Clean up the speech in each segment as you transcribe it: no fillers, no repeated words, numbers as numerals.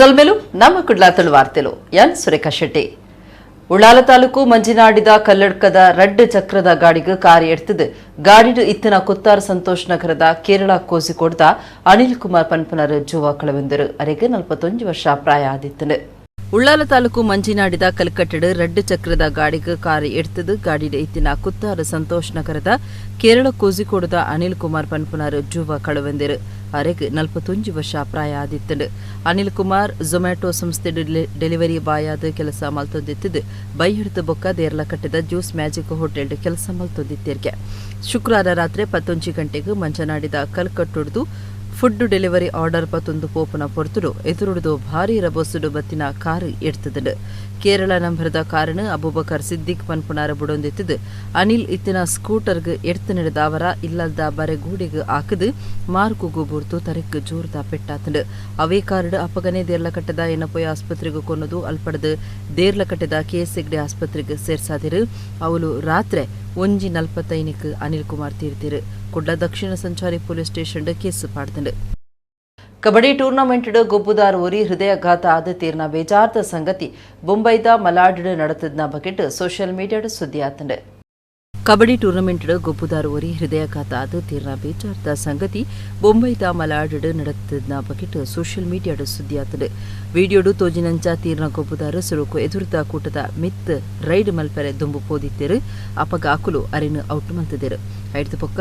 ಸಲ್ಮೆಲು ನಮ್ಮ ಕುಡ್ಲಾತಳು ವಾರ್ತೆಲು ಎನ್ ಸುರೇಖಾ ಶೆಟ್ಟಿ ಉಳ್ಳಾಲ ತಾಲೂಕು ಮಂಜಿನಾಡಿದ ಕಲ್ಲಡ್ಕದ ರಡ್ಡು ಚಕ್ರದ ಗಾಡಿಗೆ ಕಾರ್ ಎಡ್ತದು ಗಾಡಿಡು ಇತ್ತಿನ ಕುತ್ತಾರ್ ಸಂತೋಷ್ ನಗರದ ಕೇರಳ ಕೋಸಿಕೋಡ್ದ ಅನಿಲ್ ಕುಮಾರ್ ಪನ್ಪನರ ಜೂವ ಕಳವೆಂದರು ಅರೆಗೆ 41 ವರ್ಷ ಪ್ರಾಯ ಆದಿತ್ತನು ಉಳ್ಳಾಲ ತಾಲೂಕು ಮಂಜಿನಾಡಿದ ಕಲ್ಕಟ್ಟಡ ರಡ್ಡು ಚಕ್ರದ ಗಾಡಿಗೆ ಕಾರ್ ಎಡ್ತದು ಗಾಡಿಡು ಇತ್ತಿನ ಕುತ್ತಾರ್ ಸಂತೋಷ್ ನಗರದ ಕೇರಳ ಕೋಸಿಕೋಡ್ದ ಅನಿಲ್ ಕುಮಾರ್ ಪನ್ಪನರ ಜೂವ ಕಳವೆಂದರು ಅರೆಗೆ 41 ವರ್ಷ ಪ್ರಾಯ ಆದಿತ್ತನು ಅನಿಲ್ ಕುಮಾರ್ ಝೊಮ್ಯಾಟೊ ಸಂಸ್ಥೆ ಡೆಲಿವರಿ ಬಾಯ್ ಆದ ಕೆಲಸ ಮಲ್ತೊಂದಿತ್ತು ಬೈ ಹಿಡಿದು ಬೊಕ್ಕ ದೇರ್ಲಕಟ್ಟದ ಜ್ಯೂಸ್ ಮ್ಯಾಜಿಕ್ ಹೋಟೆಲ್ ಕೆಲಸ ಮಲ್ತೊಂದಿತ್ತೇರ್ಗೆ ಶುಕ್ರವಾರ ರಾತ್ರಿ 11 ಗಂಟೆಗೆ ಮಂಜನಾಡಿದ ಕಲ್ಕಟ್ಟೊಡ್ದು ಫುಡ್ ಡೆಲಿವರಿ ಆರ್ಡರ್ ಪತ್ತೊಂದು ಪೋಪನ ಪೊರ್ತುಡು ಎದುರುಡು ಭಾರೀ ರಬೋಸುಡು ಬತ್ತಿನ ಕಾರು ಎಡ್ತದಡು ಕೇರಳ ನಂಬರದ ಕಾರಣ ಅಬೂಬಕರ್ ಸಿದ್ದಿಕ್ ಪನ್ಪುನಾರ ಬುಡೊಂದಿತ್ತದು ಅನಿಲ್ ಇತ್ತಿನ ಸ್ಕೂಟರ್ಗೆ ಎಡ್ತು ನಡೆದವರ ಇಲ್ಲದ ಬರೆಗೂಡಿಗೆ ಹಾಕದು ಮಾರ್ಕುಗು ಬುರ್ತು ತರಕ್ ಜೋರ್ದ ಪೆಟ್ಟಾತಂಡು ಅವೇ ಕಾರಣ ಅಪಗನೆ ದೇರ್ಲಕಟ್ಟದ ಎನ್ನಪೊಯ ಆಸ್ಪತ್ರೆಗೆ ಕೊನ್ನದು ಅಲ್ಪಡದು ದೇರ್ಲಕಟ್ಟದ ಕೆಎಸ್ಎಗ್ಡೆ ಆಸ್ಪತ್ರೆಗೆ ಸೇರ್ಸಾದಿರು ಅವಳು ರಾತ್ರಿ 1:45 ಅನಿಲ್ ಕುಮಾರ್ ತೀರ್ತಿರು ಕುಡ್ಲ ದಕ್ಷಿಣ ಸಂಚಾರಿ ಪೊಲೀಸ್ ಸ್ಟೇಷನ್ ಕೇಸು ಪಾಡ್ತಂಡು ಕಬಡ್ಡಿ ಟೂರ್ನಮೆಂಟ್ ಗೊಬ್ಬುದಾರ್ ಓರಿ ಹೃದಯಾಘಾತ ಆದ ತೀರ್ನ ಬೇಜಾರ್ದ ಸಂಗತಿ ಮುಂಬೈದ ಮಲಾಡ್ ನಡೆತದ್ನ ಬಕೆಟ್ ಸೋಷಿಯಲ್ ಮೀಡಿಯಾದ ಸುದ್ದಿ ಆತಂಡು ಕಬಡ್ಡಿ ಟೂರ್ನಮೆಂಟ್ ಗೊಬ್ಬುದಾರ್ ಓರಿ ಹೃದಯಾಘಾತ ಆದ ತೀರ್ನ ಬೇಜಾರ್ದ ಸಂಗತಿ ಮುಂಬೈದ ಮಲಾಡ್ ನಡೆತದ್ನ ಬಕೆಟ್ ಸೋಷಿಯಲ್ ಮೀಡಿಯಾದ ಸುದ್ದಿ ಆತಂಡು ವಿಡಿಯೋಡು ತೋಜಿನಂಚ ತೀರ್ನ ಗೊಬ್ಬುದಾರ ಸುರುಕು ಎದುರುದ ಕೂಟದ ಮಿತ್ ರೈಡ್ ಮಲ್ಪೆರೆ ದುಂಬು ಪೋದಿತ್ತೇರು ಅಪಗ ಆಕುಲು ಅರಿನ ಔಟ್ ಮಂತದೇರು ಐದು ಪಕ್ಕ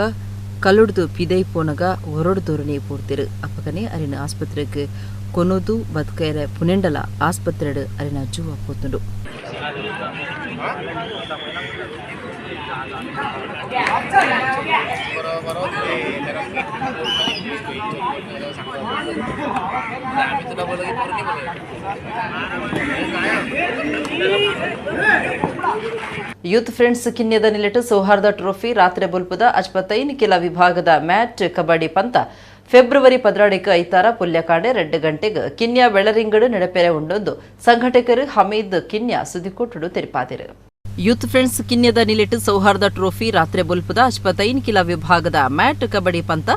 ಕಲ್ಲೊಡ್ದು ಪಿದೈ ಪೋನಗ ಹೊರಡು ಧೋರಣೆ ಪೂರ್ತಿರು ಅಪ್ಪಗನೆ ಅರಿನ ಆಸ್ಪತ್ರೆಗೆ ಕೊನೋದು ಬದುಕೈರೆ ಪುನೆಂಡಲ ಆಸ್ಪತ್ರೆಡು ಅರಿನ ಜೂವ ಪೋತುಂಡು ಯೂತ್ ಫ್ರೆಂಡ್ಸ್ ಕಿನ್ಯದ ನಿಲೆಟ್ ಸೌಹಾರ್ದ ಟ್ರೋಫಿ ರಾತ್ರಿ ಬುಲ್ಪದ 55 ಕಿಲ ವಿಭಾಗದ ಮ್ಯಾಚ್ ಕಬಡ್ಡಿ ಪಂತ ಫೆಬ್ರವರಿ 16 ಐತಾರ ಪುಲ್ಯಕಾಡೆ 2 ಗಂಟೆಗೆ ಕಿನ್ಯ ಬೆಳರಿಂಗಡು ನಡೆಪೆರೆ ಉಂಡೊಂದು ಸಂಘಟಕರು ಹಮೀದ್ ಕಿನ್ಯ ಸುದ್ದಿಕೋಟುಡು ತೆರಿಪಾದಿರು ಯೂತ್ ಫ್ರೆಂಡ್ಸ್ ಕಿನ್ಯದ ನಿಲೆಟ್ ಸೌಹಾರ್ದ ಟ್ರೋಫಿ ರಾತ್ರಿ ಬುಲ್ಪದ 55 ಕಿಲ ವಿಭಾಗದ ಮ್ಯಾಟ್ ಕಬಡ್ಡಿ ಪಂತ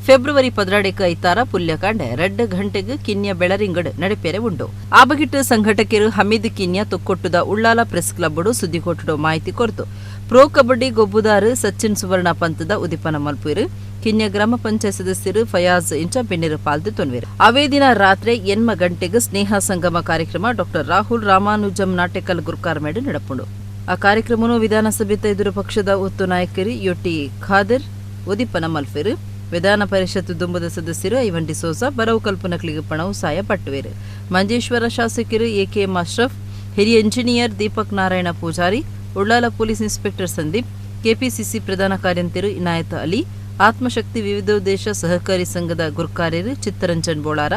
ಫೆಬ್ರವರಿ 16 ಐತಾರ ಪುಲ್ಯಕಾಂಡೆ 2 ಗಂಟೆಗೆ ಕಿನ್ಯ ಬೆಳರಿಂಗಡ್ ನಡೆಪೆರೆ ಉಂಡು ಆ ಬಗಿಟ್ಟು ಸಂಘಟಕರು ಹಮೀದ್ ಕಿನ್ಯ ತೊಕ್ಕೊಟ್ಟುದ ಉಳ್ಳಾಲ ಪ್ರೆಸ್ ಕ್ಲಬ್ಡು ಸುದ್ದಿಕೋಟುಡು ಮಾಹಿತಿ ಕೊರತು ಪ್ರೊ ಕಬಡ್ಡಿ ಗೊಬ್ಬುದಾರು ಸಚಿನ್ ಸುವರ್ಣ ಪಂತದ ಉದಿಪನ ಮಲ್ಪುರು ಕಿನ್ಯ ಗ್ರಾಮ ಪಂಚಾಯತ್ ಸದಸ್ಯರು ಫಯಾಜ್ ಇಂಚ ಬೆನ್ನಿರು ಪಾಲ್ದು ತೊನ್ವೇರು ಅವೇ ದಿನ ರಾತ್ರಿ 8 ಗಂಟೆಗೆ ಸ್ನೇಹ ಸಂಗಮ ಕಾರ್ಯಕ್ರಮ ಡಾಕ್ಟರ್ ರಾಹುಲ್ ರಾಮಾನುಜಂ ನಾಟಕಲ್ ಗುರುಕಾರ್ ಮೇಡು ನಡಪುಂಡು ಆ ಕಾರ್ಯಕ್ರಮವನ್ನು ವಿಧಾನಸಭೆ ಎದುರು ಪಕ್ಷದ ಒತ್ತು ನಾಯಕರು ಯೊಟ್ಟಿ ಖಾದರ್ ಉದಿಪನ ಮಲ್ಫೆರು ವಿಧಾನ ಪರಿಷತ್ ದುಂಬದ ಸದಸ್ಯರು ಐವನ್ ಡಿಸೋಜ ಬರವು ಕಲ್ಪನಕ್ಲಿಗೆ ಪಣವು ಸಹಾಯ ಪಟ್ಟುವೇರು ಮಂಜೇಶ್ವರ ಶಾಸಕರು ಎಕೆಎಂ ಅಶ್ರಫ್ ಹಿರಿಯ engineer Deepak Narayana Poojary Ullal police inspector Sandeep KPCC ಪ್ರಧಾನ ಕಾರ್ಯಂತರು ಇನಾಯತ್ ಅಲಿ ಆತ್ಮಶಕ್ತಿ ವಿವಿಧೋದ್ದೇಶ ಸಹಕಾರಿ ಸಂಘದ ಗುರುಕಾರ್ಯರು Chittaranjan Bolar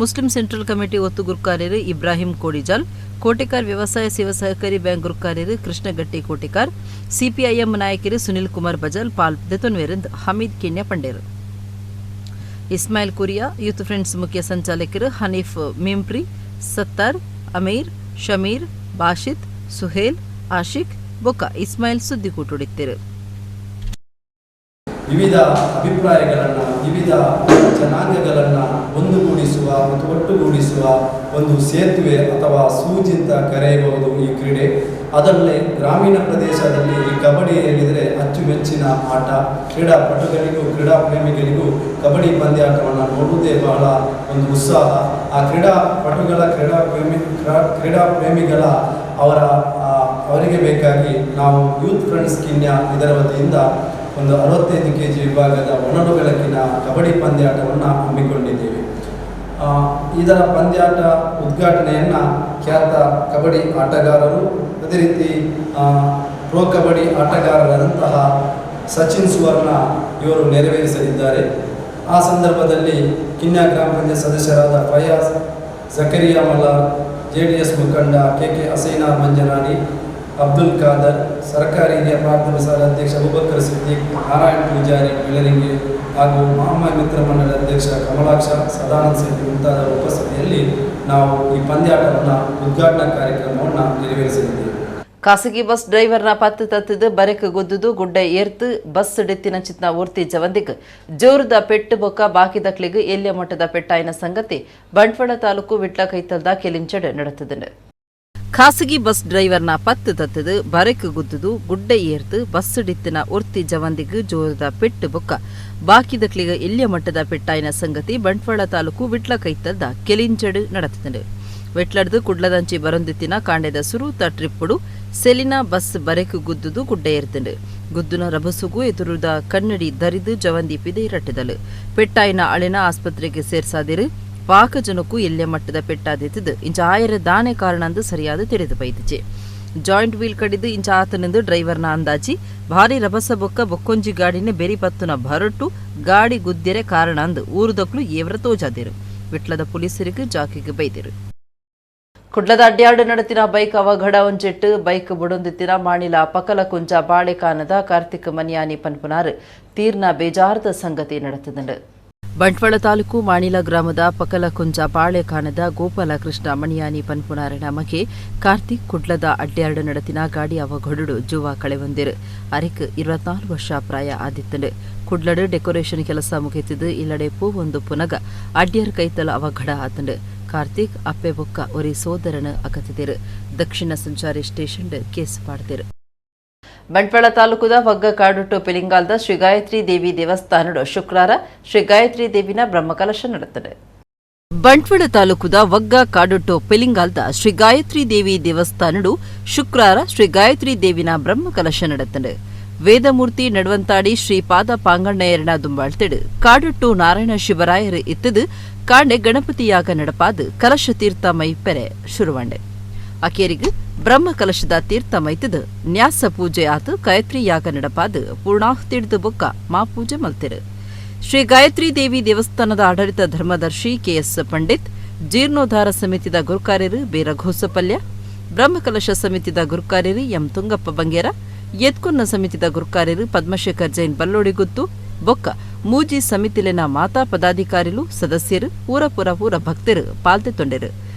Muslim central committee ಒತ್ತು ಗುರುಕಾರ್ಯರು ಇಬ್ರಾಹಿಂ ಕೋಡಿಜಾಲ್ ಕೋಟೆಕಾರ್ ವ್ಯವಸಾಯ ಸೇವಾ ಸಹಕಾರಿ ಬ್ಯಾಂಕ್ ಗುರುಕಾರ್ಯರು ಕೃಷ್ಣಗಟ್ಟಿ ಕೋಟೆಕಾರ್ ಸಿಪಿಐಎಂ ನಾಯಕರು ಸುನಿಲ್ ಕುಮಾರ್ ಬಜಾಲ್ ಪಾಲ್ಪೆತೊನ್ವೇರೆಂದು ಹಮೀದ್ ಕಿನ್ಯ ಪಂಡೇರು ಇಸ್ಮಾಯಿಲ್ ಕುರಿಯಾ ಯೂತ್ ಫ್ರೆಂಡ್ಸ್ ಮುಖ್ಯ ಸಂಚಾಲಕರು ಹನೀಫ್ ಮಿಂಪ್ರಿ ಸತ್ತಾರ್ ಅಮೀರ್ ಶಮೀರ್ ಬಾಷಿತ್ ಸುಹೇಲ್ ಆಶಿಕ್ ಬೊಕ್ಕ ಇಸ್ಮಾಯಿಲ್ ಸುದ್ದಿಕೂಟುಡಿತ್ತರು ವಿವಿಧ ಅಭಿಪ್ರಾಯಗಳನ್ನು ವಿವಿಧ ಜನಾಂಗಗಳನ್ನು ಒಂದುಗೂಡಿಸುವ ಮತ್ತು ಒಟ್ಟುಗೂಡಿಸುವ ಒಂದು ಸೇತುವೆ ಅಥವಾ ಸೂಜಿ ಅಂತ ಕರೆಯಬಹುದು ಈ ಕ್ರೀಡೆ. ಅದರಲ್ಲಿ ಗ್ರಾಮೀಣ ಪ್ರದೇಶದಲ್ಲಿ ಈ ಕಬಡ್ಡಿ ಹೇಳಿದರೆ ಅಚ್ಚುಮೆಚ್ಚಿನ ಆಟ. ಕ್ರೀಡಾಪಟುಗಳಿಗೂ ಕ್ರೀಡಾ ಪ್ರೇಮಿಗಳಿಗೂ ಕಬಡ್ಡಿ ಪಂದ್ಯಾಟವನ್ನು ನೋಡುವುದೇ ಬಹಳ ಒಂದು ಉತ್ಸಾಹ. ಆ ಕ್ರೀಡಾಪಟುಗಳ ಕ್ರೀಡಾ ಪ್ರೇಮಿಗಳ ಅವರಿಗೆ ಬೇಕಾಗಿ ನಾವು ಯೂತ್ ಫ್ರೆಂಡ್ಸ್ ಕಿನ್ಯ ಇದರ ವತಿಯಿಂದ ಒಂದು 65 kg ವಿಭಾಗದ ಒಣಡು ಬೆಳಕಿನ ಕಬಡ್ಡಿ ಪಂದ್ಯಾಟವನ್ನು ಹಮ್ಮಿಕೊಂಡಿದ್ದೇವೆ. ಇದರ ಪಂದ್ಯಾಟ ಉದ್ಘಾಟನೆಯನ್ನು ಖ್ಯಾತ ಕಬಡ್ಡಿ ಆಟಗಾರರು ಅದೇ ರೀತಿ ಪ್ರೊ ಕಬಡ್ಡಿ ಆಟಗಾರರಾದಂತಹ ಸಚಿನ್ ಸುವರ್ಣ ಇವರು ನೆರವೇರಿಸಲಿದ್ದಾರೆ. ಆ ಸಂದರ್ಭದಲ್ಲಿ ಕಿನ್ಯ ಗ್ರಾಮ ಪಂಚಾಯತ್ ಸದಸ್ಯರಾದ ಫಯಾಜ್ ಜಕರಿಯಾ ಮಲ್ಲಾರ್, JDS ಮುಖಂಡ KK ಹಸೈನಾರ್ ಮಂಜನಾಡಿ, ಅಬ್ದುಲ್ ಖಾದರ್, ಸರ್ಕಾರಿ ಹಿರಿಯ ಪ್ರಾಥಮಿಕ ಶಾಲಾ ಅಧ್ಯಕ್ಷ ಅಬೂಬಕರ್ ಸಿದ್ದಿಕ್, ನಾರಾಯಣ ಪೂಜಾರಿ ಬೆಳರಿಂಗಿ ಹಾಗೂ ಮಹಮ್ಮದ್ ಮಿತ್ರ ಮಂಡಳಿ ಅಧ್ಯಕ್ಷ ಕಮಲಾಕ್ಷ, ಸದಾನಂದ ಶೆಟ್ಟಿ ಮುಂತಾದವರ ಉಪಸ್ಥಿತಿಯಲ್ಲಿ ನಾವು ಈ ಪಂದ್ಯಾಟವನ್ನು ಉದ್ಘಾಟನಾ ಕಾರ್ಯಕ್ರಮವನ್ನು ನೆರವೇರಿಸಲಿದ್ದೇವೆ. ಖಾಸಗಿ ಬಸ್ ಡ್ರೈವರ್ನ ಪತ್ತು ತತ್ತದು ಬರೆಕ್ ಗುದ್ದುದು ಗುಡ್ಡ ಏರ್ತು ಬಸ್ ಡಿತ್ತಿನ ಚಿತ್ನ ಊರ್ತಿ ಜವಂದಿಗ್ ಜೋರದ ಪೆಟ್ಟು ಬೊಕ್ಕ ಬಾಕಿದಕ್ಲಿಗ್ ಎಲ್ಲಿಯ ಮಟ್ಟದ ಪೆಟ್ಟಾಯಿನ ಸಂಗತಿ ಬಂಟ್ವಾಳ ತಾಲೂಕು ವಿಟ್ಲ ಕೈತಲ್ದ ಕೆಲಿಂಚಡ್ ನಡೆತದೆ. ಖಾಸಗಿ ಬಸ್ ಡ್ರೈವರ್ನ ಪತ್ತು ತತ್ತದು ಬರೆಕ್ ಗುದ್ದುದು ಗುಡ್ಡ ಏರ್ತು ಬಸ್ ಡಿತ್ತಿನ ಊರ್ತಿ ಜವಂದಿಗ್ ಜೋರದ ಪೆಟ್ಟು ಬೊಕ್ಕ ಬಾಕಿದಕ್ಲಿಗ್ ಎಲ್ಲಿಯ ಮಟ್ಟದ ಪೆಟ್ಟಾಯಿನ ಸಂಗತಿ ಬಂಟ್ವಾಳ ತಾಲೂಕು ವಿಟ್ಲ ಕೈತಲ್ದ ಕೆಲಿಂಚಡ್ ನಡೆತದೆ. ವೆಟ್ಲಡ್ದು ಕುಡ್ಲದಂಚಿ ಬರೊಂದಿತ್ತಿನ ಕಾಂಡೆದ ಸುರೂತ ಟ್ರಿಪ್ಪುಡು ಸೆಲಿನಾ ಬಸ್ ಬರೆಕ್ ಗುದ್ದುದು ಗುಡ್ಡ ಏರ್ತಂಡು ಗುದ್ದುನ ರಭಸುಗೂ ಎದುರುದ ಕನ್ನಡಿ ದರಿದು ಜವಂದಿ ಪಿದೆ ರಟ್ಟಿದಲು ಪೆಟ್ಟಾಯಿನ ಅಳಿನ ಆಸ್ಪತ್ರೆಗೆ ಸೇರ್ಸಾದಿರು ಪಾಕ ಜನಕ್ಕೂ ಎಲ್ಲೆ ಮಟ್ಟದ ಪೆಟ್ಟಾದಿತ್ತದು ಇಂಚ ಆಯರ ದಾನೆ ಕಾರಣಂದು ಸರಿಯಾದ ತಿಳಿದು ಬೈದಿಚೆ. ಜಾಯಿಂಟ್ ವೀಲ್ ಕಡಿದು ಇಂಚ ಆತನಿಂದು ಡ್ರೈವರ್ನ ಅಂದಾಜಿ ಭಾರಿ ರಭಸ ಬೊಕ್ಕ ಬೊಕ್ಕೊಂಜಿ ಗಾಡಿನ ಬೆರಿ ಪತ್ತುನ ಭರಟ್ಟು ಗಾಡಿ ಗುದ್ದೆರೆ ಕಾರಣ ಅಂದು ಊರುದಕ್ಲು ಏವ್ರ ತೋಜಾದಿರು ವಿಟ್ಲದ ಪೊಲೀಸರಿಗೆ ಜಾಕಿಗೆ ಬೈದಿರು. ಕುಡ್ಲದ ಅಡ್ಯಾಡು ನಡತಿನ ಬೈಕ್ ಅವಘಡ ಒಂಜೆಟ್ಟು ಬೈಕ್ ಬುಡೊಂದಿತ್ತಿನ ಮಾಣಿಲ ಪಕಲ ಕುಂಚ ಬಾಳೆಕಾನದ ಕಾರ್ತಿಕ್ ಮನಿಯಾನಿ ಪನ್ಪುನಾರ್ ತೀರ್ನ ಬೇಜಾರದ ಸಂಗತಿ ನಡೆತದಂಡು. ಬಂಟ್ವಾಳ ತಾಲೂಕು ಮಾಣಿಲ ಗ್ರಾಮದ ಪಕಲ ಕುಂಚ ಬಾಳೆಕಾನದ ಗೋಪಾಲಕೃಷ್ಣ ಮಣಿಯಾನಿ ಪನ್ಪುನಾರನ ಮಗೆ ಕಾರ್ತಿಕ್ ಕುಡ್ಲದ ಅಡ್ಯಾಡು ನಡತಿನ ಗಾಡಿ ಅವಘಡು ಜುವ ಕಳೆವೊಂದಿರು ಅರಿಕ್ 24 ವರ್ಷ ಪ್ರಾಯ ಆದಿತ್ತಂಡು. ಕುಡ್ಲಡು ಡೆಕೋರೇಷನ್ ಕೆಲಸ ಮುಗಿತಿದ್ದು ಇಲ್ಲಡೆ ಒಂದು ಪುನಗ ಅಡ್ಯಾರ್ ಕೈತಲ ಅವಘಡ ಆತಂಡು. ಕಾರ್ತಿಕ್ ಅಪ್ಪೆ ಬೊಕ್ಕ ಒರಿ ಸೋದರನ ಅಗತಿದಿರು ದಕ್ಷಿಣ ಸಂಚಾರಿ ಸ್ಟೇಷನ್ ಕೇಸ್ ಪಾಡ್ದಿರು. ಬಂಟ್ವಾಳ ತಾಲೂಕುದ ವಗ್ಗ ಕಾಡುಟ್ಟು ಪಿಲಿಂಗಾಲ್ದ ಶ್ರೀ ಗಾಯತ್ರಿ ದೇವಿ ದೇವಸ್ಥಾನಡು ಶುಕ್ರವಾರ ಶ್ರೀ ಗಾಯತ್ರಿ ದೇವಿನ ಬ್ರಹ್ಮಕಲಶ ನಡೆತದೆ. ಬಂಟ್ವಾಳ ತಾಲೂಕುದ ವಗ್ಗ ಕಾಡುಟ್ಟು ಪಿಲಿಂಗಾಲ್ದ ಶ್ರೀ ಗಾಯತ್ರಿ ದೇವಿ ದೇವಸ್ಥಾನಡು ಶುಕ್ರವಾರ ಶ್ರೀ ಗಾಯತ್ರಿ ದೇವಿನ ಬ್ರಹ್ಮಕಲಶ ನಡೆತದೆ. ವೇದಮೂರ್ತಿ ನಡುವಂತಾಡಿ ಶ್ರೀಪಾದ ಪಾಂಗಣ್ಣಯ್ಯರನ ದುಂಬಾಳ್ತಿಡು ಕಾಡುಟ್ಟು ನಾರಾಯಣ ಶಿವರಾಯರು ಇತ್ತದು ಕಾಂಡೆ ಗಣಪತಿಯಾಗ ನಡಪಾದು ಕಲಶ ತೀರ್ಥ ಮೈಪೆರೆ ಶುರುವಾಂಡೆ ಅಕೇರಿಗ್ ಬ್ರಹ್ಮ ಕಲಶದ ತೀರ್ಥ ಮೈತದು ನ್ಯಾಸ ಪೂಜೆ ಆತು ಗಾಯತ್ರಿ ಯಾಗ ನಡಪಾದು ಪೂರ್ಣಾಹುತಿಡ್ದು ಬೊಕ್ಕ ಮಾಪೂಜೆ ಮಲ್ತಿರು. ಶ್ರೀ ಗಾಯತ್ರಿ ದೇವಿ ದೇವಸ್ಥಾನದ ಆಡಳಿತ ಧರ್ಮದರ್ಶಿ ಕೆಎಸ್ ಪಂಡಿತ್, ಜೀರ್ಣೋದ್ಧಾರ ಸಮಿತಿದ ಗುರುಕಾರ್ಯರು ಬಿ ರಘೋಸಪಲ್ಯ, ಬ್ರಹ್ಮಕಲಶ ಸಮಿತಿದ ಗುರುಕಾರ್ಯರು ಎಂ ತುಂಗಪ್ಪ ಬಂಗೇರ, ಎತ್ಕೊನ್ನ ಸಮಿತಿದ ಗುರುಕಾರ್ಯರು ಪದ್ಮಶೇಖರ್ ಜೈನ್ ಬಲ್ಲೋಡಿಗುತ್ತು ಬೊಕ್ಕ ಮೂಜಿ ಸಮಿತಿಲಿನ ಮಾತಾ ಪದಾಧಿಕಾರಿಲು ಸದಸ್ಯರು ಊರ ಭಕ್ತರು ಪಾಲ್ತೆ ತೊಂಡೆರು.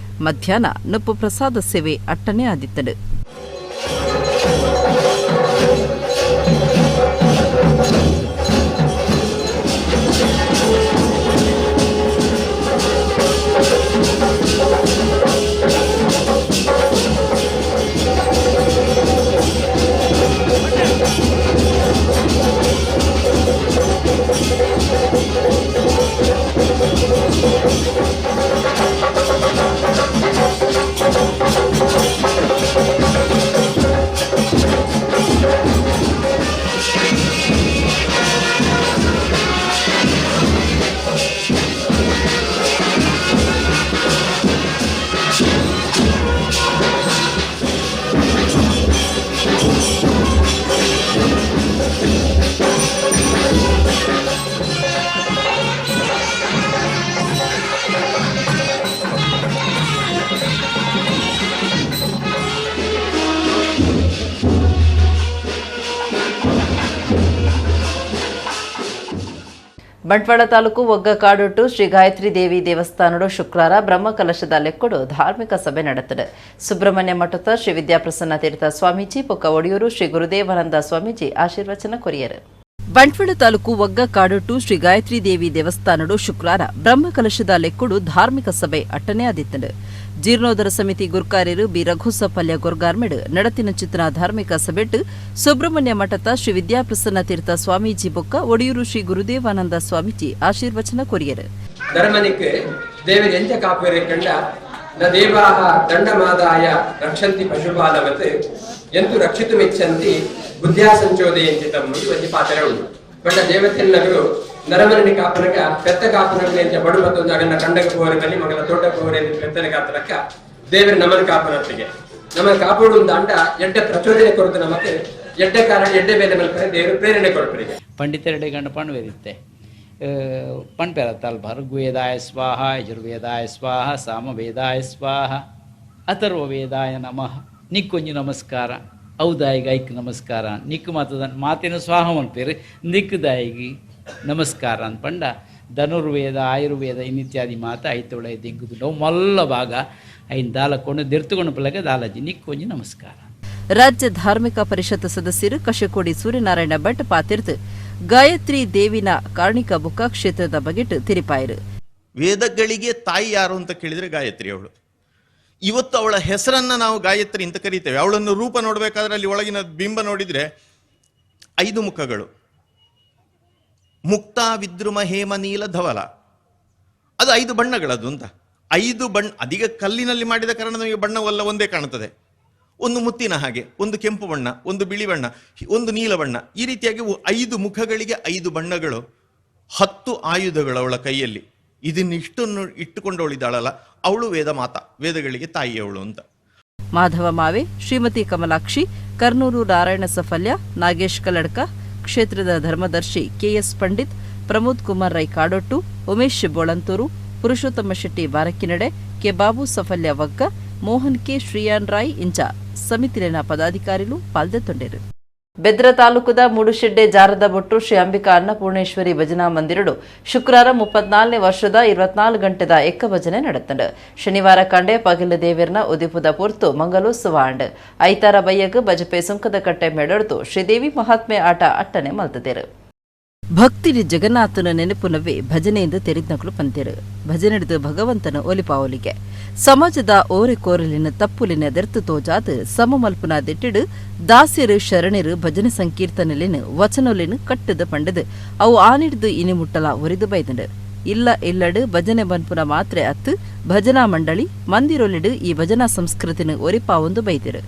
ಮಧ್ಯಾಹ್ನ ನಪ್ಪು ಪ್ರಸಾದ ಸೇವೆ ಅಟ್ಟನೆ ಆದಿತ್ತಡು. ಬಂಟ್ವಾಳ ತಾಲೂಕು ಒಗ್ಗ ಕಾಡುಟ್ಟು ಶ್ರೀ ಗಾಯತ್ರಿ ದೇವಿ ದೇವಸ್ಥಾನಡು ಶುಕ್ರವಾರ ಬ್ರಹ್ಮಕಲಶದ ಲೆಕ್ಕೊಡು ಧಾರ್ಮಿಕ ಸಭೆ ನಡೆತದೆ. ಸುಬ್ರಹ್ಮಣ್ಯ ಮಠದ ಶ್ರೀ ವಿದ್ಯಾಪ್ರಸನ್ನ ತೀರ್ಥ ಸ್ವಾಮೀಜಿ ಪೊಕ್ಕ ಒಡಿಯೂರು ಶ್ರೀ ಗುರುದೇವಾನಂದ ಸ್ವಾಮೀಜಿ ಆಶೀರ್ವಚನ ಕೊರಿಯರು. ಬಂಟ್ವಾಳ ತಾಲೂಕು ಒಗ್ಗ ಕಾಡುಟ್ಟು ಶ್ರೀ ಗಾಯತ್ರಿ ದೇವಿ ದೇವಸ್ಥಾನಡು ಶುಕ್ರವಾರ ಬ್ರಹ್ಮಕಲಶದ ಲೆಕ್ಕೊಡು ಧಾರ್ಮಿಕ ಸಭೆ ಅಟ್ಟನೆ ಆದಿತ್ತಂಡು. ಜೀರ್ಣೋದ್ಧಾರ ಸಮಿತಿ ಗುರುಕಾರ್ಯರು ಬಿ ರಘುಸಪಲ್ಯ ಗೊರ್ಗಾರ್ಮೆಡ್ ನಡತಿನ ಚಿತ್ರ ಧಾರ್ಮಿಕ ಸಭೆಟ್ಟು ಸುಬ್ರಹ್ಮಣ್ಯ ಮಠದ ಶ್ರೀ ವಿದ್ಯಾಪ್ರಸನ್ನ ತೀರ್ಥ ಸ್ವಾಮೀಜಿ ಬೊಕ್ಕ ಒಡಿಯೂರು ಶ್ರೀ ಗುರುದೇವಾನಂದ ಸ್ವಾಮೀಜಿ ಆಶೀರ್ವಚನ ಕೊರಿಯರು. ಧರ್ಮನಿಕ್ಕೆ ದೇವರ ಎಂಚ ಕಾಪುರೆ ಕಂಡ ನ ದೇವಾಹ ದಂಡಮಾದಾಯ ರಕ್ಷಂತಿ ಪಶುಪಾಲವತ್ ಎಂತು ರಕ್ಷಿತುಮಿಚ್ಛಂತಿ ಬುದ್ಧ್ಯಾ ಸಂಚೋದಯಂಚಿತಂ ಒಂದು ಪಾತ್ರ ಉಂಟು. ಕಂಡ ದೇವತೆಲ್ಲರೂ ನರಮರಣಿ ಕಾಪನಗ ಪೆತ್ತ ಕಾಪನಗೆ ಅಂತ ಬಡು ಮತ್ತೊಂದು ಅಗನ್ನ ಕಂಡಗ ಕೋರದಲ್ಲಿ ಮಗನ ತೋಟ ಕೋರೆ ಪೆತ್ತನ ಕಾಪನಕ್ಕ ದೇವರ ನಮನ ಕಾಪನತ್ತಿಗೆ ನಮನ ಕಾಪೋಡು ಒಂದು ಅಂಡ ಎಡ್ಡ ಪ್ರಚೋದನೆ ಕೊಡುತ್ತೆ ನಮಗೆ ಎಡ್ಡ ಕಾರಣ ಎಡ್ಡ ಬೇಲೆ ಮಲ್ಪರೆ ದೇವರು ಪ್ರೇರಣೆ ಕೊಡ್ಪರಿಗೆ ಪಂಡಿತರೆಡೆ ಗಂಡ ಪಣ್ವೇದಿತ್ತೆ ಪಣ್ಪೆರತ್ತಲ್ ಭರ್ಗ್ವೇದಾಯ ಸ್ವಾಹ ಯಜುರ್ವೇದಾಯ ಸ್ವಾಹ ಸಾಮವೇದಾಯ ಸ್ವಾಹ ಅಥರ್ವ ವೇದಾಯ ನಮಃ ನಿಕ್ಕೊಂಜಿ ನಮಸ್ಕಾರ ಔದಾಯಿಗೆ ಐಕ್ ನಮಸ್ಕಾರ ನಿಕ್ಕು ಮಾತಿನ ಸ್ವಾಹ ಮಲ್ಪೇರು ನಿಕ್ಕದಾಯಿಗೆ ನಮಸ್ಕಾರ ಅಂದ್ಪಂಡ ಧನುರ್ವೇದ ಆಯುರ್ವೇದ ಇನ್ನಿತ್ಯಾದಿ ಮಾತ ಐತೊಳೆ ದಿಗ್ಗುದು ನಾವು ಮಲ್ಲ ಭಾಗ ಐನ್ ದಾಲಕೊಂಡು ದೆರ್ತುಕೊಂಡು ಪಲಗೆ ದಾಲಜಿ ನಿಕ್ಕೊಂಜಿ ನಮಸ್ಕಾರ. ರಾಜ್ಯ ಧಾರ್ಮಿಕ ಪರಿಷತ್ ಸದಸ್ಯರು ಕಶಕೋಡಿ ಸೂರ್ಯನಾರಾಯಣ ಭಟ್ ಪಾತಿರ್ತ್ ಗಾಯತ್ರಿ ದೇವಿನ ಕಾರ್ಣಿಕ ಬುಕ್ಕ ಕ್ಷೇತ್ರದ ಬಗೆಟ್ ತಿರಿಪಾಯರು. ವೇದಗಳಿಗೆ ತಾಯಿ ಯಾರು ಅಂತ ಕೇಳಿದ್ರೆ ಗಾಯತ್ರಿ ಅವಳು. ಇವತ್ತು ಅವಳ ಹೆಸರನ್ನ ನಾವು ಗಾಯತ್ರಿ ಅಂತ ಕರೀತೇವೆ. ಅವಳನ್ನು ರೂಪ ನೋಡಬೇಕಾದ್ರೆ ಅಲ್ಲಿ ಒಳಗಿನ ಬಿಂಬ ನೋಡಿದ್ರೆ 5 ಮುಖಗಳು, ಮುಕ್ತ, ವಿದ್ರುಮ, ಹೇಮ, ನೀಲ, ಧವಲ, ಅದು 5 ಬಣ್ಣಗಳದು ಅಂತ. 5 ಬಣ್ಣ. ಅದೀಗ ಕಲ್ಲಿನಲ್ಲಿ ಮಾಡಿದ ಕಾರಣ ನಮಗೆ ಬಣ್ಣವೆಲ್ಲ ಒಂದೇ ಕಾಣುತ್ತದೆ. ಒಂದು ಮುತ್ತಿನ ಹಾಗೆ, ಒಂದು ಕೆಂಪು ಬಣ್ಣ, ಒಂದು ಬಿಳಿ ಬಣ್ಣ, ಒಂದು ನೀಲ ಬಣ್ಣ, ಈ ರೀತಿಯಾಗಿ 5 ಮುಖಗಳಿಗೆ 5 ಬಣ್ಣಗಳು, 10 ಆಯುಧಗಳು ಅವಳ ಕೈಯಲ್ಲಿ. ಇದನ್ನಿಷ್ಟನ್ನು ಇಟ್ಟುಕೊಂಡವಳಿದ್ದಾಳಲ್ಲ, ಅವಳು ವೇದ ಮಾತಾ, ವೇದಗಳಿಗೆ ತಾಯಿಯವಳು ಅಂತ. ಮಾಧವ ಮಾವೆ, ಶ್ರೀಮತಿ ಕಮಲಾಕ್ಷಿ, ಕರ್ನೂರು ನಾರಾಯಣ ಸಫಲ್ಯ, ನಾಗೇಶ್ ಕಲ್ಲಡ್ಕ, ಕ್ಷೇತ್ರದ ಧರ್ಮದರ್ಶಿ ಕೆಎಸ್ ಪಂಡಿತ್, ಪ್ರಮೋದ್ ಕುಮಾರ್ ರೈ ಕಾಡೊಟ್ಟು, ಉಮೇಶ್ ಬೋಳಂತೂರು, ಪುರುಷೋತ್ತಮ ಶೆಟ್ಟಿ ಬಾರಕಿನಡೆ, ಕೆ ಬಾಬು ಸಫಲ್ಯ ವಗ್ಗ, ಮೋಹನ್ ಕೆ ಶ್ರೀಯಾನ್ ರಾಯ್ ಇಂಚ ಸಮಿತಿಲಿನ ಪದಾಧಿಕಾರಿಗಳು ಪಾಲ್ಗೊಂಡಿರು. ಬೆದ್ರ ತಾಲೂಕದ ಮೂಡುಶೆಡ್ಡೆ ಜಾರದ ಬೊಟ್ಟು ಶ್ರೀ ಅಂಬಿಕಾ ಅನ್ನಪೂರ್ಣೇಶ್ವರಿ ಭಜನಾ ಮಂದಿರಡು ಶುಕ್ರವಾರ 34ನೇ ವರ್ಷದ 24 ಗಂಟೆದ ಎಕ್ಕ ಭಜನೆ ನಡೆತಂಡು. ಶನಿವಾರ ಕಂಡೆ ಪಗಿಲು ದೇವಿರ್ನ ಉದಿಪುದ ಪೊರ್ತು ಮಂಗಲೋತ್ಸವ ಅಂಡ್ ಐತಾರ ಬಯ್ಯಗ್ ಬಜಪೆ ಸುಂಕದ ಕಟ್ಟೆ ಮೇಡೊಡ್ತು ಶ್ರೀದೇವಿ ಮಹಾತ್ಮೆ ಆಟ ಅಟ್ಟನೆ ಮಲ್ತದೇರು. ಭಕ್ತಿರಿ ಜಗನ್ನಾಥನ ನೆನಪುನವೇ ಭಜನೆಯಿಂದ ತೆರಿದ್ನಗಳು ಪಂತೇರು. ಭಜನೆಡಿದು ಭಗವಂತನ ಒಲಿಪಾವಲಿಗೆ ಸಮಾಜದ ಓರೆಕೋರಲಿನ ತಪ್ಪುಲಿನ ದೆರ್ತು ತೋಜಾದು ಸಮಮಲ್ಪುನ ದಿಟ್ಟಿಡು ದಾಸ್ಯರು ಶರಣರು ಭಜನೆ ಸಂಕೀರ್ತನಲಿನ ವಚನೊಲಿನ ಕಟ್ಟದು ಪಂಡದು ಅವು ಆನಿಡ್ದು ಇನಿ ಮುಟ್ಟಲ ಒರಿದು ಬೈದಂಡು. ಇಲ್ಲ ಇಲ್ಲಡು ಭಜನೆ ಬನ್ಪುನ ಮಾತ್ರೆ ಅತ್ತು ಭಜನಾ ಮಂಡಳಿ ಮಂದಿರೊಲಿಡು ಈ ಭಜನಾ ಸಂಸ್ಕೃತಿನ ಒರಿಪಾವೊಂದು ಬೈದಿರು.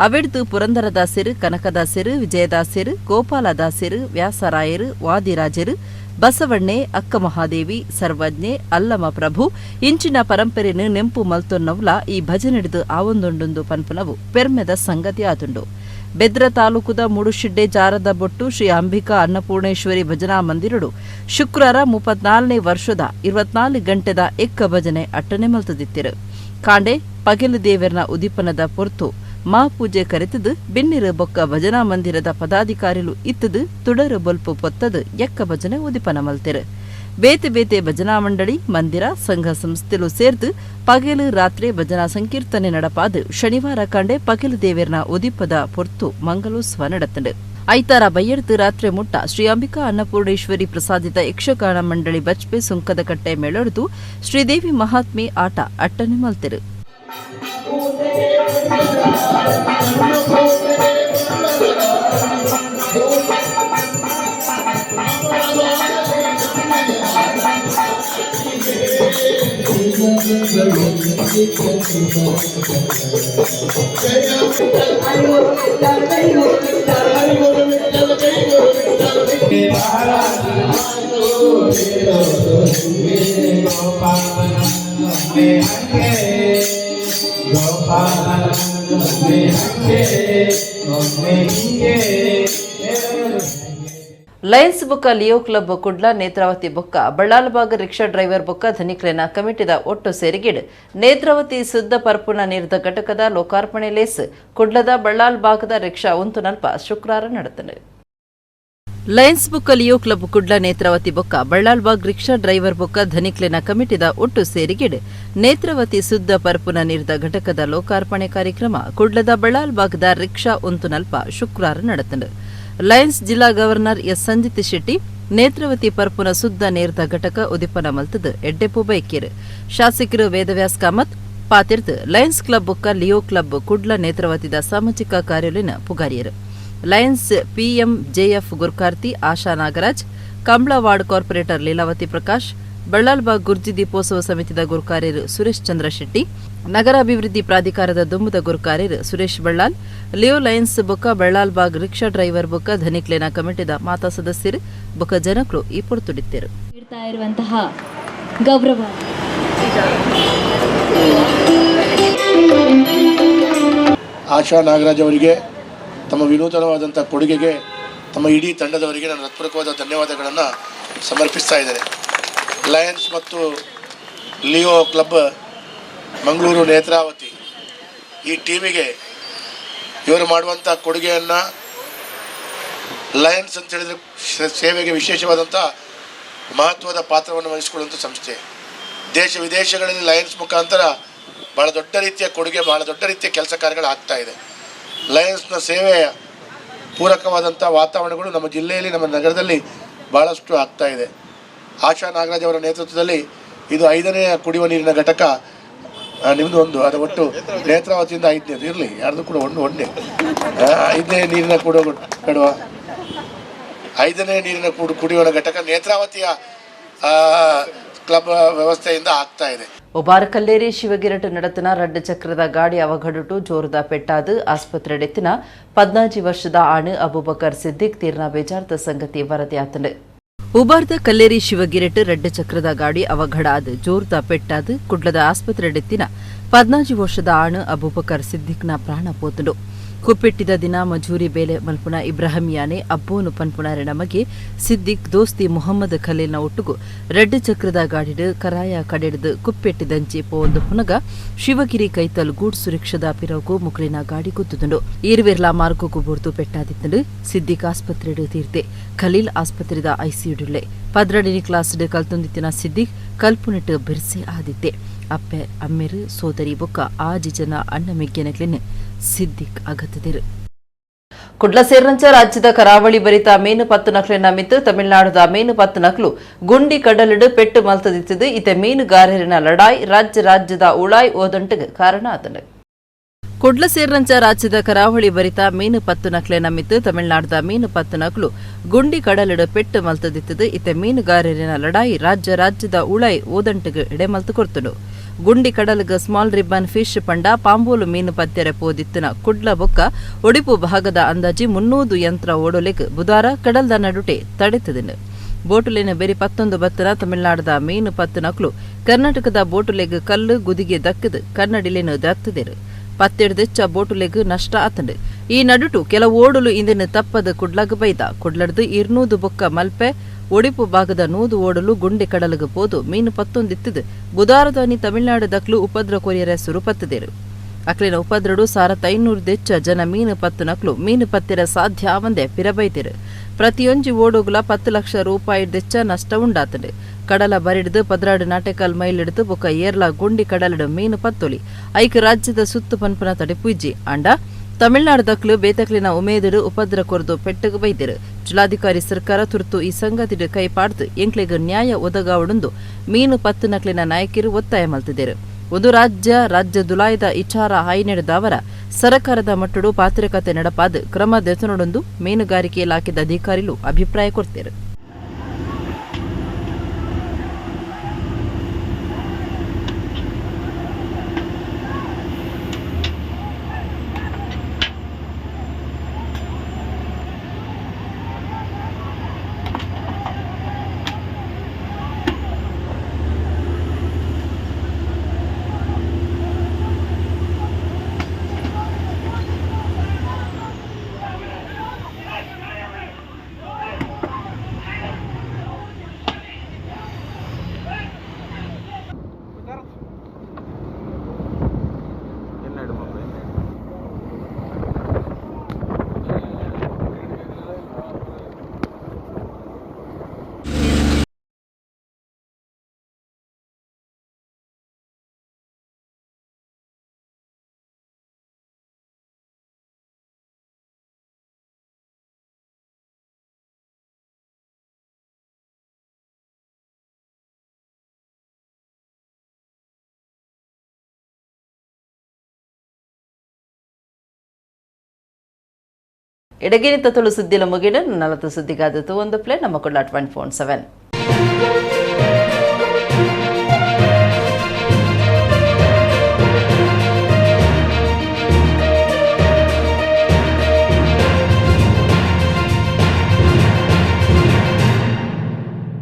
ಅವಿಡ್ದು ಪುರಂದರದಾಸರು, ಕನಕದಾಸರು, ವಿಜಯದಾಸರು, ಗೋಪಾಲದಾಸರು, ವ್ಯಾಸರಾಯರು, ವಾದಿರಾಜರು, ಬಸವಣ್ಣೆ, ಅಕ್ಕ ಮಹಾದೇವಿ, ಸರ್ವಜ್ಞೆ, ಅಲ್ಲಮ ಪ್ರಭು ಇಂಚಿನ ಪರಂಪರೆಯನ್ನು ನೆಂಪು ಮಲ್ತೊನ್ನವ್ಲ ಈ ಭಜನೆಡಿದು ಆವೊಂದೊಂದೊಂದು ಪನ್ಪುನವು ಪೆರ್ಮೆದ ಸಂಗತಿ ಆತುಂಡು. ಬೆದ್ರ ತಾಲೂಕುದ ಮೂಡುಶಿಡ್ಡೆ ಜಾರದ ಬೊಟ್ಟು ಶ್ರೀ ಅಂಬಿಕಾ ಅನ್ನಪೂರ್ಣೇಶ್ವರಿ ಭಜನಾ ಮಂದಿರಡು ಶುಕ್ರವಾರ 34ನೇ ವರ್ಷದ 24 ಗಂಟೆದ ಎಕ್ಕ ಭಜನೆ ಅಟ್ಟನೆ ಮಲ್ತದಿತ್ತಿರು. ಕಾಂಡೆ ಪಗೆಲು ದೇವರನ ಉದಿಪನದ ಪೊರ್ತು ಮಾ ಪೂಜೆ ಕರೆತದು ಬೆನ್ನಿರು ಬೊಕ್ಕ ಭಜನಾ ಮಂದಿರದ ಪದಾಧಿಕಾರಿಲು ಇತ್ತದು ತುಡರು ಬೊಲ್ಪು ಪೊತ್ತದು ಎಕ್ಕ ಭಜನೆ ಉದಿಪನ ಮಲ್ತೆರು. ಬೇತೆ ಬೇತೆ ಭಜನಾ ಮಂಡಳಿ, ಮಂದಿರ, ಸಂಘ ಸಂಸ್ಥೆಲು ಸೇರ್ದು ಪಗೆಲು ರಾತ್ರಿ ಭಜನಾ ಸಂಕೀರ್ತನೆ ನಡಪಾದು ಶನಿವಾರ ಕಂಡೆ ಪಗೆಲು ದೇವರನ ಉದಿಪದ ಪೊರ್ತು ಮಂಗಲೋತ್ಸವ ನಡೆತಂಡು. ಐತಾರ ಬಯ್ಯಡ್ದು ರಾತ್ರಿ ಮುಟ್ಟ ಶ್ರೀ ಅಂಬಿಕಾ ಅನ್ನಪೂರ್ಣೇಶ್ವರಿ ಪ್ರಸಾದಿತ ಯಕ್ಷಗಾನ ಮಂಡಳಿ ಬಜ್ಪೆ ಸುಂಕದ ಕಟ್ಟೆ ಮೇಳೊಡ್ದು ಶ್ರೀದೇವಿ ಮಹಾತ್ಮೆ ಆಟ ಅಟ್ಟನೆ ಮಲ್ತೆರು. ಲಯನ್ಸ್ ಬೊಕ್ಕ ಲಿಯೋ ಕ್ಲಬ್ ಕುಡ್ಲ ನೇತ್ರಾವತಿ ಬೊಕ್ಕ ಬಳ್ಳಾಲ್ಬಾಗ್ ರಿಕ್ಷಾ ಡ್ರೈವರ್ ಬೊಕ್ಕ ಧನಿಕ್ಲೆನ ಕಮಿಟಿದ ಒಟ್ಟು ಸೇರಿಗಿಡ್ ನೇತ್ರಾವತಿ ಶುದ್ಧ ಪರ್ಪುನ ನೀರಿದ ಘಟಕದ ಲೋಕಾರ್ಪಣೆ ಲೇಸ್ ಕುಡ್ಲದ ಬಳ್ಳಾಲ್ಬಾಗ್ದ ರಿಕ್ಷಾ ಉಂತು ನಲ್ಪ ಶುಕ್ರವಾರ ನಡೆತಂಡು. ಲಯನ್ಸ್ ಬೊಕ್ಕ ಲಿಯೋ ಕ್ಲಬ್ ಕುಡ್ಲ ನೇತ್ರಾವತಿ ಬೊಕ್ಕ ಬಳ್ಳಾಲ್ಬಾಗ್ ರಿಕ್ಷಾ ಡ್ರೈವರ್ ಬೊಕ್ಕ ಧನಿಕ್ಲೆನ ಕಮಿಟಿದ ಒಟ್ಟು ಸೇರಿಗಿಡ್ ನೇತ್ರಾವತಿ ಶುದ್ಧ ಪರ್ಪುನ ನೀರಿದ ಘಟಕದ ಲೋಕಾರ್ಪಣೆ ಕಾರ್ಯಕ್ರಮ ಕುಡ್ಲದ ಬಳ್ಳಾಲ್ಬಾಗ್ದ ರಿಕ್ಷಾ ಉಂತು ನಲ್ಪ ಶುಕ್ರವಾರ ನಡೆತಂಡು. ಲಯನ್ಸ್ ಜಿಲ್ಲಾ ಗವರ್ನರ್ ಎಸ್ ಸಂಜಿತ್ ಶೆಟ್ಟಿ ನೇತ್ರಾವತಿ ಪರ್ಪುನ ಶುದ್ಧ ನೇರದ ಘಟಕ ಉದಿಪನ ಮಲ್ತದು ಎಡ್ಡೆಪು ಬೈಕೇರು ಶಾಸಕರು ವೇದವ್ಯಾಸ್ ಕಾಮತ್ ಪಾತಿರ್ತ್ ಲಯನ್ಸ್ ಕ್ಲಬ್ ಬೊಕ್ಕ ಲಿಯೋ ಕ್ಲಬ್ ಕುಡ್ಲ ನೇತ್ರಾವತಿದ ಸಾಮಾಜಿಕ ಕಾರ್ಯೋಲಿನ ಪುಗಾರಿಯರು. ಲಯನ್ಸ್ ಪಿಎಂಜೆಎಫ್ ಗುರ್ಕಾರ್ತಿ ಆಶಾ ನಾಗರಾಜ್, ಕಂಬ್ಳ ವಾರ್ಡ್ ಕಾರ್ಪೊರೇಟರ್ ಲೀಲಾವತಿ ಪ್ರಕಾಶ್, ಬಳ್ಳಾಲ್ಬಾಗ್ ಗುರ್ಜಿ ದೀಪೋತ್ಸವ ಸಮಿತಿದ ಗುರ್ಕಾರ್ಯರು ಸುರೇಶ್ ಚಂದ್ರ ಶೆಟ್ಟಿ, ನಗರಾಭಿವೃದ್ಧಿ ಪ್ರಾಧಿಕಾರದ ದುಮ್ಮದ ಗುರ್ಕಾರ್ಯರು ಸುರೇಶ್ ಬಳ್ಳಾಲ್, ಲಿಯೋ ಲಯನ್ಸ್ ಬೊಕ್ಕ ಬಳ್ಳಾಲ್ಬಾಗ್ ರಿಕ್ಷಾ ಡ್ರೈವರ್ ಬೊಕ್ಕ ಧನಿಕ್ಲೆನ ಕಮಿಟಿದ ಮಾತಾ ಸದಸ್ಯರು ಬೊಕ್ಕ ಜನಗಳು ಈ ಪೊರ್ತುಡಿತ್ತರು. ಗೌರವ ಆಶಾ ನಾಗರಾಜ್ ಅವರಿಗೆ ತಮ್ಮ ವಿನೂತನವಾದಂಥ ಕೊಡುಗೆಗೆ ತಮ್ಮ ಇಡೀ ತಂಡದವರಿಗೆ ನಾನು ಹೃತ್ಪೂರ್ವಕವಾದ ಧನ್ಯವಾದಗಳನ್ನು ಸಮರ್ಪಿಸ್ತಾ ಇದ್ದೇನೆ. ಲಯನ್ಸ್ ಮತ್ತು ಲಿಯೋ ಕ್ಲಬ್ ಮಂಗಳೂರು ನೇತ್ರಾವತಿ ಈ ಟೀಮಿಗೆ ಇವರು ಮಾಡುವಂಥ ಕೊಡುಗೆಯನ್ನು ಲಯನ್ಸ್ ಅಂತ ಹೇಳಿದರೆ ಸೇವೆಗೆ ವಿಶೇಷವಾದಂಥ ಮಹತ್ವದ ಪಾತ್ರವನ್ನು ವಹಿಸಿಕೊಳ್ಳುವಂಥ ಸಂಸ್ಥೆ. ದೇಶ ವಿದೇಶಗಳಲ್ಲಿ ಲಯನ್ಸ್ ಮುಖಾಂತರ ಭಾಳ ದೊಡ್ಡ ರೀತಿಯ ಕೊಡುಗೆ, ಭಾಳ ದೊಡ್ಡ ರೀತಿಯ ಕೆಲಸ ಕಾರ್ಯಗಳು ಆಗ್ತಾ ಇದೆ. ಲಯನ್ಸ್ನ ಸೇವೆಯ ಪೂರಕವಾದಂಥ ವಾತಾವರಣಗಳು ನಮ್ಮ ಜಿಲ್ಲೆಯಲ್ಲಿ, ನಮ್ಮ ನಗರದಲ್ಲಿ ಭಾಳಷ್ಟು ಆಗ್ತಾ ಇದೆ. ಆಶಾ ನಾಗರಾಜ್ ಅವರ ನೇತೃತ್ವದಲ್ಲಿ ಇದು 5ನೇ ಕುಡಿಯುವ ನೀರಿನ ಘಟಕ. ನಿಮ್ಮದು ಒಂದು, ಅದು ಒಟ್ಟು ನೇತ್ರಾವತಿಯಿಂದ 5ನೇದು ಇರಲಿ, ಯಾರ್ದು ಕೂಡ ಒಂದೇ 5ನೇ ನೀರಿನ ಕಡುವ 5ನೇ ನೀರಿನ ಕುಡಿಯುವ ಘಟಕ ನೇತ್ರಾವತಿಯ ಕ್ಲಬ್ ವ್ಯವಸ್ಥೆಯಿಂದ ಆಗ್ತಾ ಇದೆ. ಒಬ್ಬಾರ ಕಲ್ಲೇರಿ ಶಿವಗಿರಟ್ ನಡತನ ರಡ್ಡು ಚಕ್ರದ ಗಾಡಿ ಅವಘಡಟು ಜೋರದ ಪೆಟ್ಟಾದು ಆಸ್ಪತ್ರೆಡೆತ್ತಿನ 14 ವರ್ಷದ ಆಣು ಅಬೂಬಕರ್ ಸಿದ್ದಿಕ್ ತೀರ್ನ ಬೇಜಾರದ ಸಂಗತಿ ವರದಿಯಾತನು. ಉಬಾರ್ದ ಕಲ್ಲೇರಿ ಶಿವಗಿರಟ್ ರಡ್ಡು ಚಕ್ರದ ಗಾಡಿ ಅವಘಡಾದು ಜೋರ್ದ ಪೆಟ್ಟಾದು ಕುಡ್ಲದ ಆಸ್ಪತ್ರೆಡೆತ್ತಿನ 14 ವರ್ಷದ ಆಣು ಅಬೂಬಕರ್ ಸಿದ್ದಿಕ್ನ ಪ್ರಾಣ ಪೋತುಂಡು. ಕುಪ್ಪೆಟ್ಟಿದ ದಿನ ಮಜೂರಿ ಬೇಲೆ ಮಲ್ಪುಣ ಇಬ್ರಾಹಿಮಿಯಾನೆ ಅಬ್ಬೋನು ಪನ್ಪುಣ ನಮಗೆ ಸಿದ್ದಿಕ್ ದೋಸ್ತಿ ಮುಹಮ್ಮದ್ ಖಲೀಲ್ನ ಒಟ್ಟುಗು ರೆಡ್ ಚಕ್ರದ ಗಾಡಿಡು ಕರಾಯ ಕಡೆಡ್ದು ಕುಪ್ಪೆಟ್ಟಿದಂಚಿ ಪೋಂದು ಪುನಗ ಶಿವಗಿರಿ ಕೈತಲ್ ಗೂಡ್ ಸುರಕ್ಷದ ಪಿರವುಗೂ ಮುಕ್ಳಿನ ಗಾಡಿ ಗುದ್ದುದುಂಡು. ಈರ್ವೆರ್ಲಾ ಮಾರ್ಗಗೂ ಬುರ್ದು ಪೆಟ್ಟಾದಿತ್ತಂಡು ಸಿದ್ದಿಕ್ ಆಸ್ಪತ್ರೆಡು ತೀರ್ತೆ ಖಲೀಲ್ ಆಸ್ಪತ್ರೆದ ಐಸಿಯುಡುಳ್ಳೆ 12ನೇ ಕ್ಲಾಸ್ಡ್ ಕಲ್ತೊಂದಿತ್ತಿನ ಸಿದ್ದಿಕ್ ಕಲ್ಪುನಿಟ್ಟು ಬಿರ್ಸೆ ಆದಿತ್ತೆ. ಅಪ್ಪೆ ಅಮ್ಮೆರು ಸೋದರಿ ಬೊಕ್ಕ ಆಜಿ ಜನ ಅಣ್ಣ ಮೆಗ್ಗೆನಕ್ಲೆನೆ ಸಿದ್ದಿಕ್ ಅಗತದಿರು. ಕುಡ್ಲ ಸೇರಿದಂಚ ರಾಜ್ಯದ ಕರಾವಳಿ ಬರಿತ ಮೇನು 10 ನಕ್ಲೆನ ಮಿತ್ತು ತಮಿಳುನಾಡುದ ಮೇನು 10 ನಕ್ಲು ಗುಂಡಿ ಕಡಲಿಡು ಪೆಟ್ಟು ಮಲ್ತದಿತ್ತದು ಇತೆ ಮೀನುಗಾರರಿನ ಲಡಾಯಿ ರಾಜ್ಯದ ಉಳಾಯ್ ಓದಂಟಗೆ ಕಾರಣ ಆತನು. ಕುಡ್ಲ ಸೇರಿದಂಚ ರಾಜ್ಯದ ಕರಾವಳಿ ಬರಿತ ಮೀನು 10 ನಕ್ಲೆನ ಮಿತ್ತು ತಮಿಳುನಾಡುದ ಮೀನು 10 ನಕ್ಲು ಗುಂಡಿ ಕಡಲಿಡು ಪೆಟ್ಟು ಮಲ್ತದಿತ್ತದು ಇತೆ ಮೀನುಗಾರರಿನ ಲಡಾಯಿ ರಾಜ್ಯದ ಉಳಾಯ್ ಓದಂಟಗೆ ಎಡೆ ಮಲ್ತು ಕೊಡ್ತುಂಡು. ಗುಂಡಿ ಕಡಲಗ ಸ್ಮಾಲ್ ರಿಬ್ಬನ್ ಫಿಶ್ ಪಂಡ ಪಾಂಬೋಲು ಮೀನು ಪತ್ತೆರೆ ಪೋದಿತ್ತಿನ ಕುಡ್ಲ ಬೊಕ್ಕ ಒಡಿಪು ಭಾಗದ ಅಂದಾಜಿ 300 ಯಂತ್ರ ಓಡೊಲೆಗ್ ಬುಧಾರ ಕಡಲ್ದ ನಡುಟೆ ತಡೆತದಿನ. ಬೋಟುಲೆನ ಬೆರಿ 11 ಬತ್ತನ ತಮಿಳುನಾಡುದ ಮೀನು 10 ನಕ್ಲು ಕರ್ನಾಟಕದ ಬೋಟುಲೆಗ್ ಕಲ್ಲು ಗುದಿಗೆ ದಕ್ಕದು ಕನ್ನಡಿಲೆನು ದತ್ತದಿರು. 10 ಬೋಟುಲೆಗ್ ನಷ್ಟ ಆತಂಡು. ಈ ನಡುಟು ಕೆಲವು ಓಡಲು ಇಂದಿನ ತಪ್ಪದ ಕುಡ್ಲಗ್ ಬೈದ ಕುಡ್ಲಡ್ದು 200 ಬೊಕ್ಕ ಮಲ್ಪೆ ಒಡಿಪು ಭಾಗದ 100 ಓಡಲು ಗುಂಡಿ ಕಡಲಗ ಪೋದು ಮೀನು 11 ಇತ್ತದು ಬುಧಾರದಾನಿ ತಮಿಳುನಾಡು ದಕ್ಲು ಉಪದ್ರ ಕೊರಿಯರೆ ಸುರುಪತ್ತದೇರು. ಅಕ್ಲಿನ ಉಪದ್ರಡು 1500 ಜನ ಮೀನು 10 ನಕ್ಲು ಮೀನು ಪತ್ತೆರ ಸಾಧ್ಯ ಅವಂದೆ ಪಿರಬೈತಿರು. ಪ್ರತಿಯೊಂಜಿ ಓಡುಗುಲ 10 ಲಕ್ಷ ರೂಪಾಯಿ ನಷ್ಟ ಉಂಡಾತಂಡು. ಕಡಲ ಬರಿಡ್ದು 16 ನಾಟೆಕಾಲ್ ಮೈಲ್ ಹಿಡಿದು ಬೊಕ್ಕ ಏರ್ಲ ಗುಂಡಿ ಕಡಲಡು ಮೀನು ಪತ್ತೊಲಿ ಐಕ್ ರಾಜ್ಯದ ಸುತ್ತು ಪನ್ಪನ ತಡೆಪುಜ್ಜಿ ಅಂಡ ತಮಿಳುನಾಡು ದಕ್ಲು ಬೇತಕ್ಲಿನ ಉಮೇದರು ಉಪದ್ರ ಕೊರದು ಪೆಟ್ಟಗು ಬೈದಿರು. ಜಿಲ್ಲಾಧಿಕಾರಿ ಸರ್ಕಾರ ತುರ್ತು ಈ ಸಂಗತಿಡು ಕೈಪಾಡ್ದು ಎಂಕ್ಲೆಗ್ ನ್ಯಾಯ ಒದಗಾವಡುಂದು ಮೀನು 10 ನಕ್ಲಿನ ನಾಯಕಿರು ಒತ್ತಾಯ ಮಲ್ತಿದ್ದರು. ಒಂದು ರಾಜ್ಯ ದುಲಾಯದ ಇಚಾರ ಹಾಯ್ನೆಡೆದ ಅವರ ಸರಕಾರದ ಮಟ್ಟಡು ಪಾತ್ರಕತೆ ನಡಪಾದ ಕ್ರಮ ದೆತನೊಡೊಂದು ಮೀನುಗಾರಿಕೆ ಇಲಾಖೆದ ಅಧಿಕಾರಿಗಳು ಅಭಿಪ್ರಾಯ ಕೊಡ್ತಾರೆ. ಎಡಗಿನ ತತುಳು ಸುದ್ದಿಲ ಮುಗಿಡ 40 ಸುದ್ದಿಗಾದತು ಒಂದು ಪ್ಲೇ ನಮ್ಮ ಕೊಡ್ಲ 24/7